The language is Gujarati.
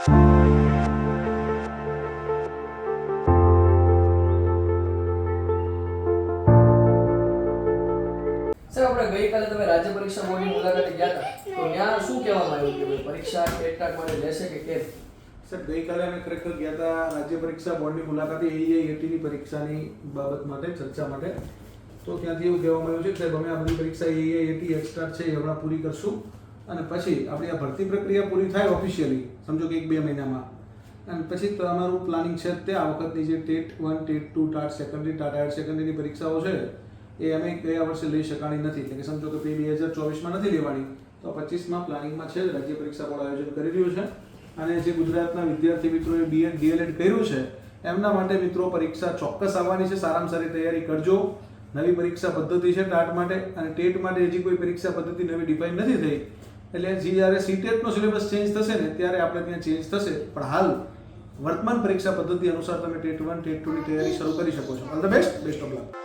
આપણે ગઈકાલે તમે રાજ્ય પરીક્ષા બોર્ડની મુલાકાતે ગયા હતા, તો ત્યાં શું કહેવામાં આવ્યું કે ભાઈ પરીક્ષા ટેટ માટે લેશે કે કેમ? સર, ગઈકાલે અમે ખરેખર ગયા હતા રાજ્ય પરીક્ષા બોર્ડની મુલાકાતે AEIAT ની પરીક્ષાની બાબત માટે ચર્ચા માટે. તો ત્યાંથી એવું કહેવામાં આવ્યું છે કે સાહેબ અમે આ બધી પરીક્ષા AEIAT એક્સ્ટ્રા છે એ હમણાં પૂરી કરશું અને પછી આપણી આ ભરતી પ્રક્રિયા પૂરી થાય ઓફિશિયલી, સમજો કે 1-2 મહિનામાં, અને પછી તો અમારું પ્લાનિંગ છે તે આ વખતની જે TET 1, TET 2, TAT secondary, TAT higher સેકન્ડરીની પરીક્ષાઓ છે એ અમે ગયા વર્ષે લઈ શકાણી નથી, એટલે કે સમજો કે 2024માં નથી લેવાની, તો 25માં પ્લાનિંગમાં છે. રાજ્ય પરીક્ષા બોર્ડ આયોજન કરી રહ્યું છે અને જે ગુજરાતના વિદ્યાર્થી મિત્રોએ BEd DLEd કર્યું છે એમના માટે મિત્રો પરીક્ષા ચોક્કસ આવવાની છે. સારામાં સારી તૈયારી કરજો. નવી પરીક્ષા પદ્ધતિ છે ટાટ માટે, અને ટેટ માટે હજી કોઈ પરીક્ષા પદ્ધતિ નવી ડિફાઇન નથી થઈ, એટલે જ્યારે CTET નો સિલેબસ ચેન્જ થશે ને ત્યારે આપણે ત્યાં ચેન્જ થશે, પણ હાલ વર્તમાન પરીક્ષા પદ્ધતિ અનુસાર તમે ટેટ 1, ટેટ 2 ની તૈયારી શરૂ કરી શકો છો. All the best of luck.